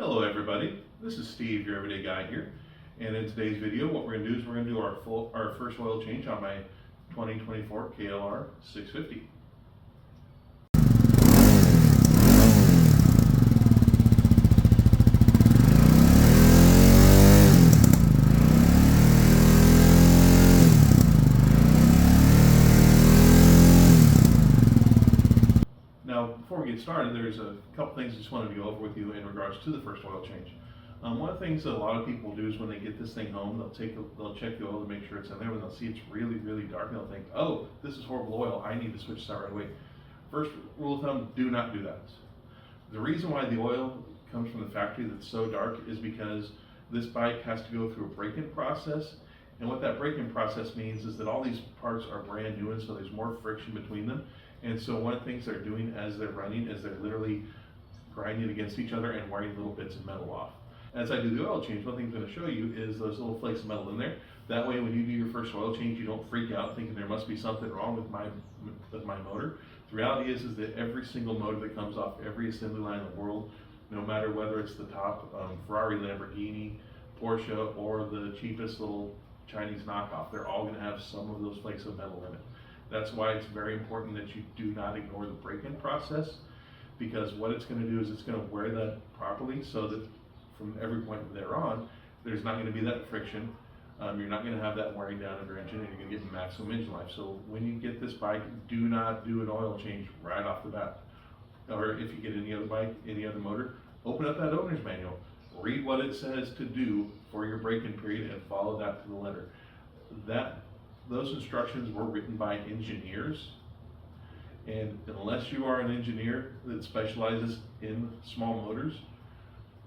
Hello everybody, this is Steve, your everyday guy here, and in today's video what we're going to do is we're going to do our first oil change on my 2024 KLR 650. Now, before we get started, there's a couple things I just wanted to go over with you in regards to the first oil change. One of the things that a lot of people do is when they get this thing home, they'll check the oil to make sure it's in there. When they'll see it's really, really dark, and they'll think, "Oh, this is horrible oil. I need to switch this out right away." First rule of thumb: do not do that. The reason why the oil comes from the factory that's so dark is because this bike has to go through a break-in process, and what that break-in process means is that all these parts are brand new, and so there's more friction between them. And so one of the things they're doing as they're running is they're literally grinding against each other and wearing little bits of metal off. As I do the oil change, one thing I'm going to show you is those little flakes of metal in there. That way when you do your first oil change, you don't freak out thinking there must be something wrong with my motor. The reality is that every single motor that comes off every assembly line in the world, no matter whether it's the top Ferrari, Lamborghini, Porsche, or the cheapest little Chinese knockoff, they're all going to have some of those flakes of metal in it. That's why it's very important that you do not ignore the break-in process, because what it's going to do is it's going to wear that properly so that from every point thereon, there's not going to be that friction. You're not going to have that wearing down of your engine, and you're going to get maximum engine life. So when you get this bike, do not do an oil change right off the bat. Or if you get any other bike, any other motor, open up that owner's manual, read what it says to do for your break-in period, and follow that to the letter. Those instructions were written by engineers, and unless you are an engineer that specializes in small motors,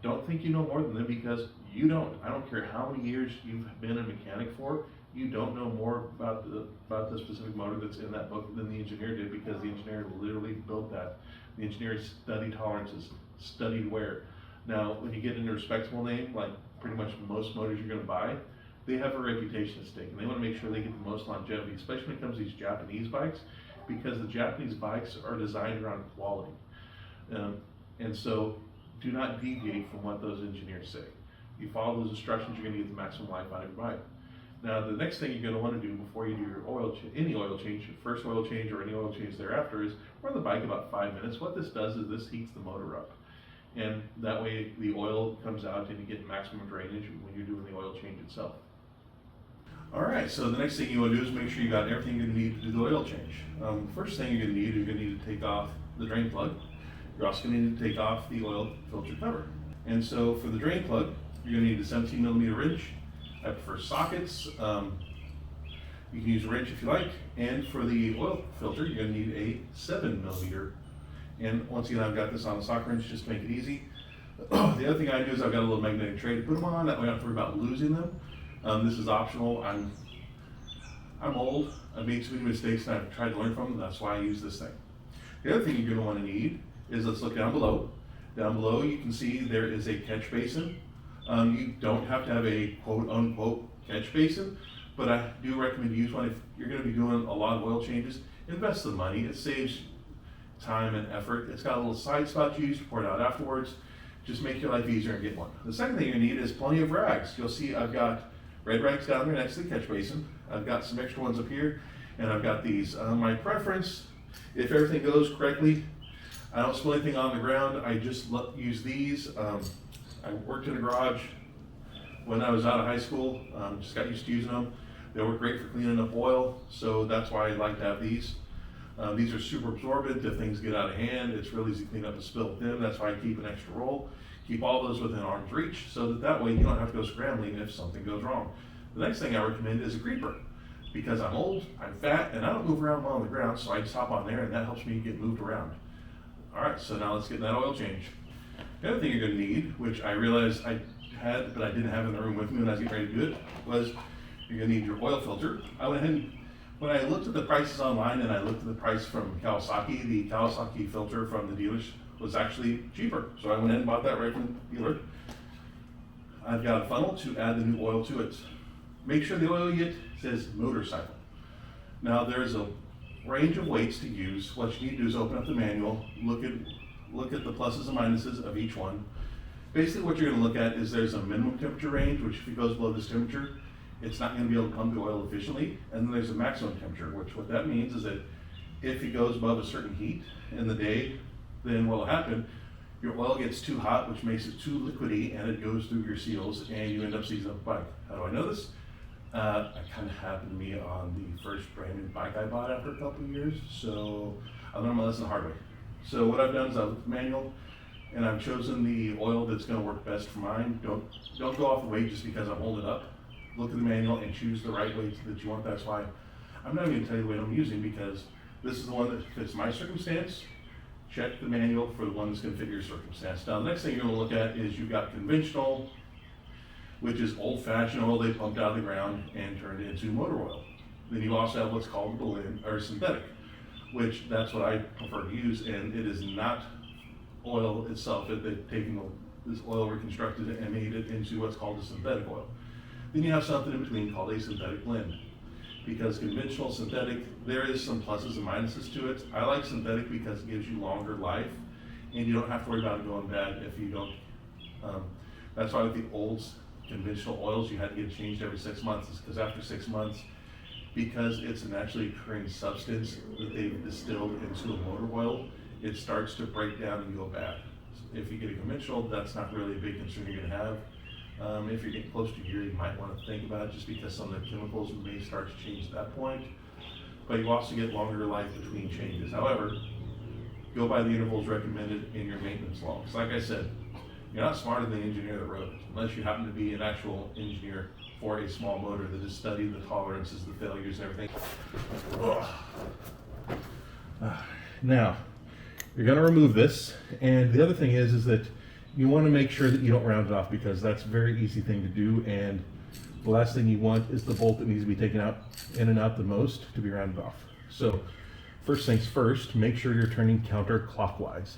don't think you know more than them, because you don't. I don't care how many years you've been a mechanic for, you don't know more about the specific motor that's in that book than the engineer did, because the engineer literally built that. The engineer studied tolerances, studied wear. Now, when you get into a respectable name, like pretty much most motors you're going to buy, they have a reputation at stake, and they want to make sure they get the most longevity, especially when it comes to these Japanese bikes, because the Japanese bikes are designed around quality. And so do not deviate from what those engineers say. You follow those instructions, you're going to get the maximum life out of your bike. Now, the next thing you're going to want to do before you do your any oil change, your first oil change or any oil change thereafter, is run the bike about 5 minutes. What this does is this heats the motor up. And that way the oil comes out and you get maximum drainage when you're doing the oil change itself. Alright, so the next thing you want to do is make sure you got everything you're going to need to do the oil change. First thing you're going to need to take off the drain plug. You're also going to need to take off the oil filter cover. And so for the drain plug, you're going to need a 17mm wrench. I prefer sockets. You can use a wrench if you like. And for the oil filter, you're going to need a 7mm. And once again, I've got this on a socket wrench just to make it easy. The other thing I do is I've got a little magnetic tray to put them on. That way I don't have to worry about losing them. This is optional. I'm old. I've made too many mistakes and I've tried to learn from them. That's why I use this thing. The other thing you're going to want to need is, let's look down below. Down below you can see there is a catch basin. You don't have to have a quote unquote catch basin, but I do recommend you use one if you're going to be doing a lot of oil changes. Invest the money. It saves time and effort. It's got a little side spout you use to pour it out afterwards. Just make your life easier and get one. The second thing you need is plenty of rags. You'll see I've got red rags down there next to the catch basin. I've got some extra ones up here, and I've got these. My preference, if everything goes correctly, I don't spill anything on the ground. I just use these. I worked in a garage when I was out of high school. Just got used to using them. They work great for cleaning up oil, so that's why I like to have these. These are super absorbent. If things get out of hand, it's really easy to clean up a spill with them. That's why I keep an extra roll. Keep all those within arm's reach, so that way you don't have to go scrambling if something goes wrong. The next thing I recommend is a creeper, because I'm old, I'm fat, and I don't move around well on the ground, so I just hop on there and that helps me get moved around. Alright, so now let's get that oil change. The other thing you're going to need, which I realized I had but I didn't have in the room with me when I was getting ready to do it, was you're going to need your oil filter. I went ahead and, when I looked at the prices online and I looked at the price from Kawasaki, the Kawasaki filter from the dealers was actually cheaper. So I went ahead and bought that right from the dealer. I've got a funnel to add the new oil to it. Make sure the oil you get says motorcycle. Now there's a range of weights to use. What you need to do is open up the manual, look at the pluses and minuses of each one. Basically what you're gonna look at is there's a minimum temperature range, which if it goes below this temperature, it's not gonna be able to pump the oil efficiently. And then there's a maximum temperature, which what that means is that if it goes above a certain heat in the day, then what will happen, your oil gets too hot, which makes it too liquidy, and it goes through your seals, and you end up seizing up the bike. How do I know this? It kind of happened to me on the first brand new bike I bought after a couple of years, so I learned my lesson the hard way. So what I've done is I've looked at the manual, and I've chosen the oil that's going to work best for mine. Don't go off the weight just because I'm holding it up. Look at the manual and choose the right weight that you want. That's why I'm not even going to tell you the weight I'm using, because this is the one that fits my circumstance. Check the manual for the one that's going to fit your circumstance. Now, the next thing you're going to look at is you've got conventional, which is old-fashioned oil they pumped out of the ground and turned into motor oil. Then you also have what's called blend or synthetic, which that's what I prefer to use, and it is not oil itself. They've taken this oil, reconstructed it, and made it into what's called a synthetic oil. Then you have something in between called a synthetic blend. Because conventional synthetic, there is some pluses and minuses to it. I like synthetic because it gives you longer life, and you don't have to worry about it going bad if you don't. That's why with the old conventional oils, you had to get it changed every 6 months, because after 6 months, because it's a naturally occurring substance that they've distilled into a motor oil, it starts to break down and go bad. If you get a conventional, that's not really a big concern you're gonna have. If you're getting close to a year, you might want to think about it, just because some of the chemicals may start to change at that point. But you also get longer life between changes. However, go by the intervals recommended in your maintenance logs. Like I said, you're not smarter than the engineer that wrote it, unless you happen to be an actual engineer for a small motor that has studied the tolerances, the failures, and everything. Now, you're going to remove this, and the other thing is that you want to make sure that you don't round it off, because that's a very easy thing to do, and the last thing you want is the bolt that needs to be taken out in and out the most to be rounded off. So first things first, make sure you're turning counterclockwise.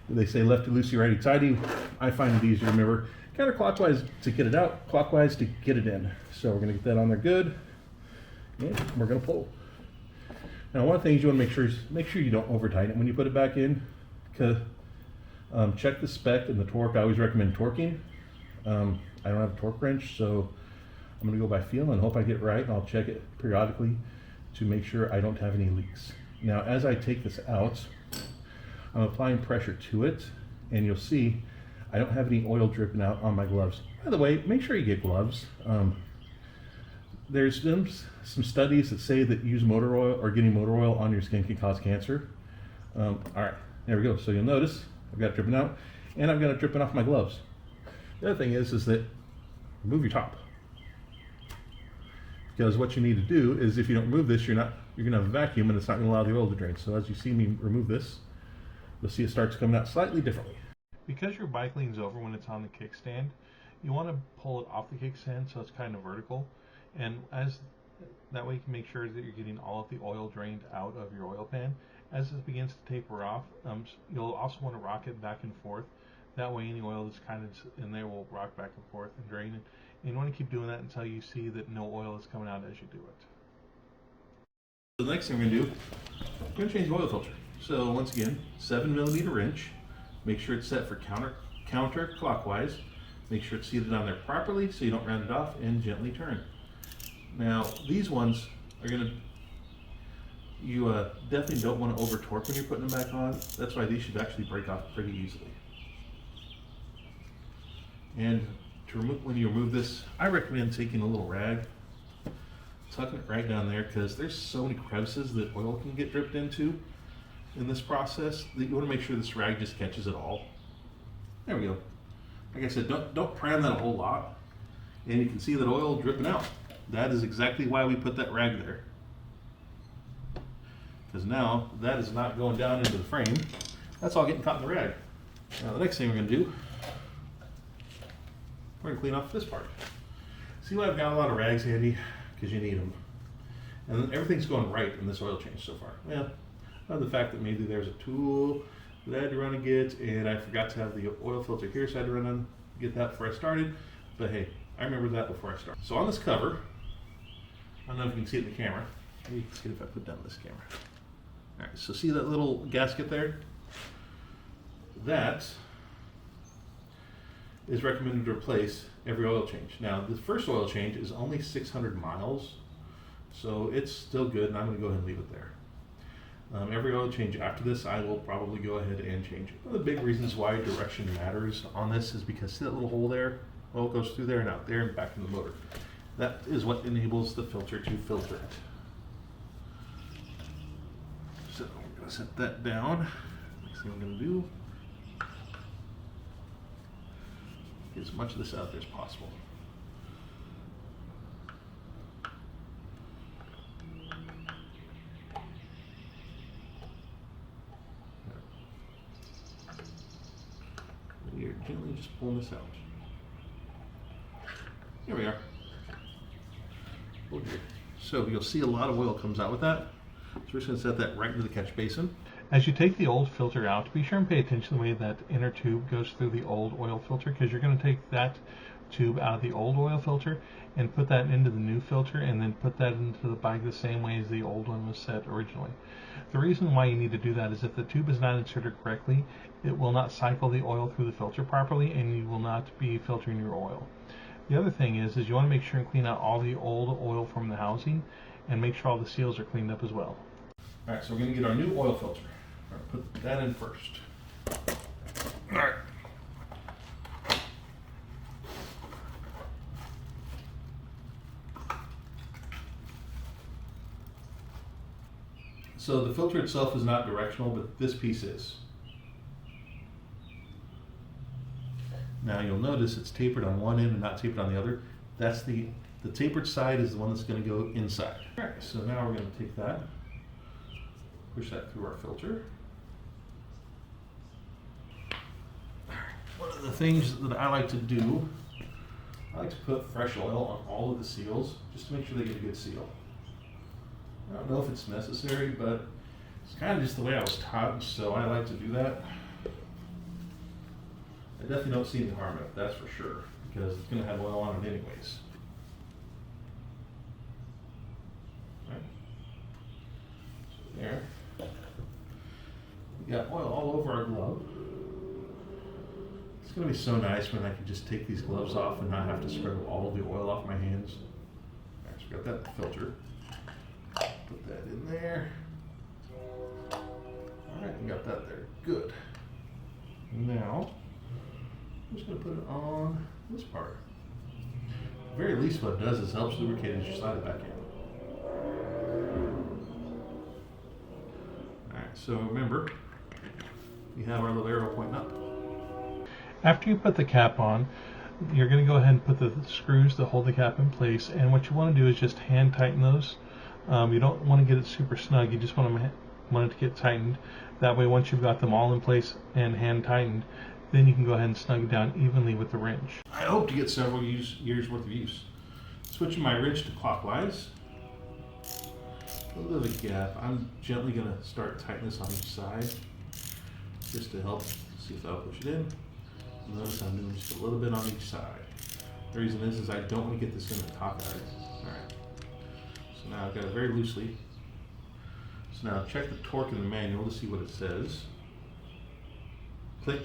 They say lefty loosey, righty tighty. I find it easier to remember counterclockwise to get it out, clockwise to get it in. So we're going to get that on there good, and we're going to pull. Now, one of the things you want to make sure is you don't over tighten it when you put it back in. Check the spec and the torque. I always recommend torquing. I don't have a torque wrench, so I'm going to go by feel and hope I get it right, and I'll check it periodically to make sure I don't have any leaks. Now, as I take this out, I'm applying pressure to it, and you'll see I don't have any oil dripping out on my gloves. By the way, make sure you get gloves. There's some studies that say that use motor oil or getting motor oil on your skin can cause cancer. All right, there we go. So you'll notice I've got it dripping out, and I've got it dripping off my gloves. The other thing is that remove your top, because what you need to do is, if you don't remove this, you're gonna have a vacuum, and it's not gonna allow the oil to drain. So as you see me remove this, you'll see it starts coming out slightly differently. Because your bike leans over when it's on the kickstand, you want to pull it off the kickstand so it's kind of vertical, and that way you can make sure that you're getting all of the oil drained out of your oil pan. As it begins to taper off, you'll also want to rock it back and forth. That way any oil that's kind of in there will rock back and forth and drain it. And you want to keep doing that until you see that no oil is coming out as you do it. So the next thing we're going to do, we're going to change the oil filter. So once again, 7mm wrench. Make sure it's set for counterclockwise. Make sure it's seated on there properly so you don't round it off, and gently turn. Now, these ones are going to, you definitely don't want to over torque when you're putting them back on. That's why these should actually break off pretty easily. And when you remove this, I recommend taking a little rag, tucking it right down there, because there's so many crevices that oil can get dripped into in this process that you want to make sure this rag just catches it all. There we go. Like I said, don't cram that a whole lot, and you can see that oil dripping out. That is exactly why we put that rag there, because now that is not going down into the frame. That's all getting caught in the rag. Now the next thing we're going to do, we're going to clean off this part. See why I've got a lot of rags handy? Because you need them. And everything's going right in this oil change so far. Well, the fact that maybe there's a tool that I had to run and get, and I forgot to have the oil filter here, so I had to run and get that before I started. But hey, I remember that before I started. So on this cover, I don't know if you can see it in the camera. Maybe you can see it if I put down this camera. All right, so see that little gasket there? That is recommended to replace every oil change. Now, the first oil change is only 600 miles, so it's still good, and I'm going to go ahead and leave it there. Every oil change after this, I will probably go ahead and change. One of the big reasons why direction matters on this is because see that little hole there? Oil goes through there and out there and back in the motor. That is what enables the filter to filter it. So I'm going to set that down. Next thing I'm going to do, get as much of this out there as possible. You're gently just pulling this out. Here we are. Oh dear. So you'll see a lot of oil comes out with that. So we're just going to set that right into the catch basin. As you take the old filter out, be sure and pay attention to the way that inner tube goes through the old oil filter, because you're going to take that tube out of the old oil filter and put that into the new filter, and then put that into the bike the same way as the old one was set originally. The reason why you need to do that is if the tube is not inserted correctly, it will not cycle the oil through the filter properly, and you will not be filtering your oil. The other thing is you want to make sure and clean out all the old oil from the housing, and make sure all the seals are cleaned up as well. Alright, so we're going to get our new oil filter. Alright, put that in first. Alright. So the filter itself is not directional, but this piece is. Now you'll notice it's tapered on one end and not tapered on the other. That's the tapered side is the one that's going to go inside. Alright, so now we're going to take that, push that through our filter. One of the things that I like to do, I like to put fresh oil on all of the seals just to make sure they get a good seal. I don't know if it's necessary, but it's kind of just the way I was taught, so I like to do that. I definitely don't see any harm in it, that's for sure, because it's going to have oil on it anyways. Right. So there. We got oil all over our glove. It's going to be so nice when I can just take these gloves off and not have to spread all the oil off my hands. Alright, so we got that in the filter. Put that in there. Alright, we got that there. Good. Now, I'm just going to put it on this part. At the very least, what it does is helps lubricate as you slide it back in. Alright, so remember, we have our little arrow pointing up. After you put the cap on, you're going to go ahead and put the screws to hold the cap in place, and what you want to do is just hand tighten those. You don't want to get it super snug, you just want it to get tightened. That way, once you've got them all in place and hand tightened, then you can go ahead and snug it down evenly with the wrench. I hope to get several years worth of use. Switching my wrench to clockwise. A little bit of a gap. I'm gently going to start tightening this on each side just to help see if I'll push it in. Notice I'm doing just a little bit on each side. The reason is I don't want to get this in the cockeyed. Alright. So now I've got it very loosely. So now check the torque in the manual to see what it says. Click.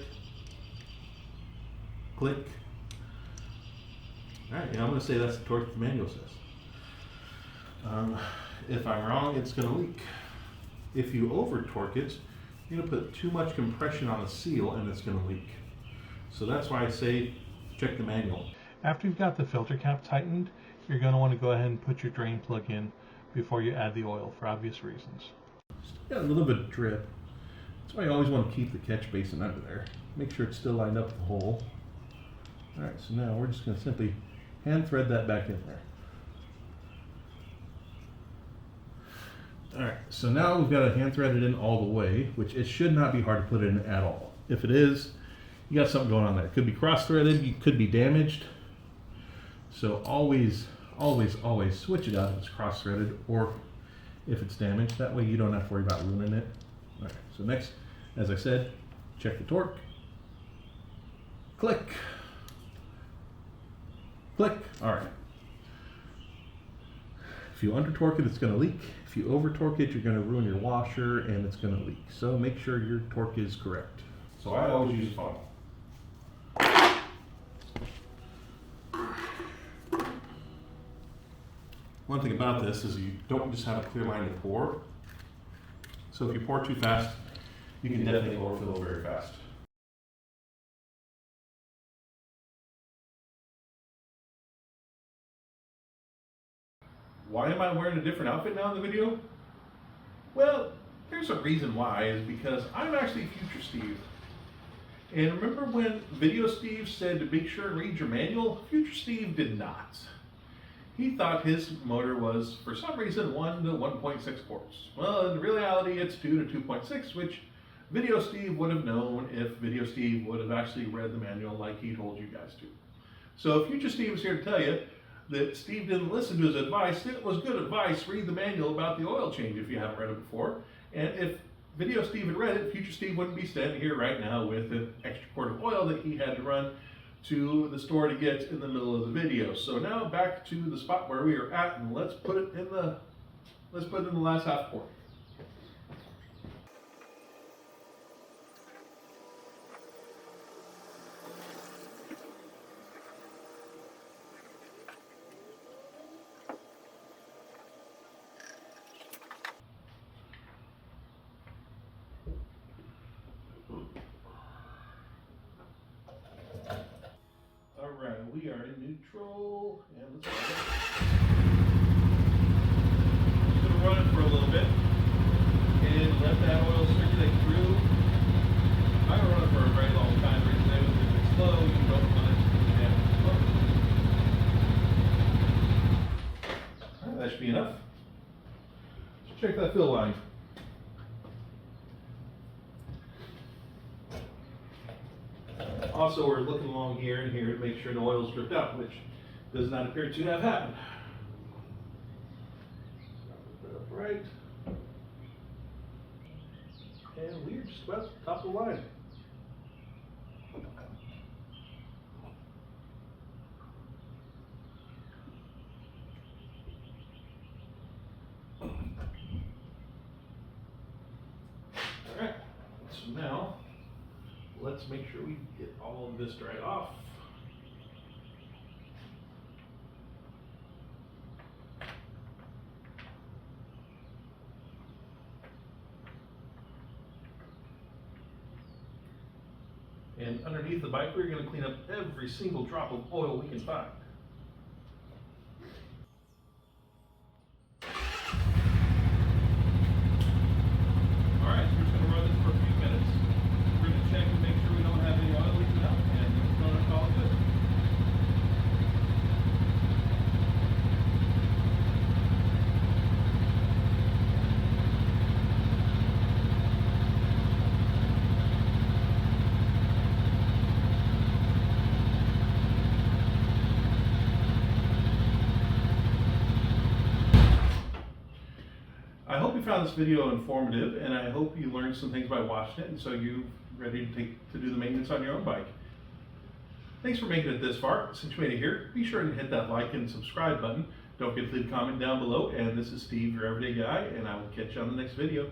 Click. Alright, I'm going to say that's the torque the manual says. If I'm wrong, it's going to leak. If you over torque it, you're going to put too much compression on the seal and it's going to leak. So that's why I say check the manual. After you've got the filter cap tightened, you're going to want to go ahead and put your drain plug in before you add the oil for obvious reasons. Still got a little bit of drip. That's why you always want to keep the catch basin under there. Make sure it's still lined up with the hole. Alright, so now we're just going to simply hand thread that back in there. Alright, so now we've got to hand thread it in all the way, which it should not be hard to put it in at all. If it is, you got something going on there. It could be cross-threaded, it could be damaged. So always switch it out if it's cross-threaded or if it's damaged. That way you don't have to worry about ruining it. Alright, so next, as I said, check the torque. Click. Click. Alright. If you under torque it, it's going to leak. If you over torque it, you're going to ruin your washer and it's going to leak. So make sure your torque is correct. So I always use a funnel. One thing about this is you don't just have a clear line to pour. So if you pour too fast, you can definitely overfill very fast. Why am I wearing a different outfit now in the video? Well, there's a reason why, is because I'm actually Future Steve. And remember when Video Steve said to make sure and read your manual? Future Steve did not. He thought his motor was, for some reason, 1 to 1.6 quarts. Well, in reality, it's 2 to 2.6, which Video Steve would have known if Video Steve would have actually read the manual like he told you guys to. So Future Steve is here to tell you that Steve didn't listen to his advice. It was good advice. Read the manual about the oil change if you haven't read it before. And if Video Steve had read it, Future Steve wouldn't be standing here right now with an extra quart of oil that he had to run to the store to get in the middle of the video. So now back to the spot where we are at, and let's put it in the last half quart. Alright, we are in neutral, and let's go. Just gonna run it for a little bit, and let that oil circulate through. I don't run it for a very long time, because if it's slow, you don't want it to be that slow. Alright, that should be enough. Let's check that fill line. Also, we're looking along here and here to make sure the oil is dripped out, which does not appear to have happened. Put it up right. And we're just about at the top of the line. Alright, so now let's make sure we get all of this dried off. And underneath the bike, we're going to clean up every single drop of oil we can find. Alright, so we're just going to run this for a few minutes. We're going to check and make sure we don't have any oil leaking out, and it's going to call it good. I hope you found this video informative, and I hope you learned some things by watching it, and so you're ready to do the maintenance on your own bike. Thanks for making it this far. Since you made it here, be sure to hit that like and subscribe button. Don't forget to leave a comment down below, and this is Steve, your everyday guy, and I will catch you on the next video.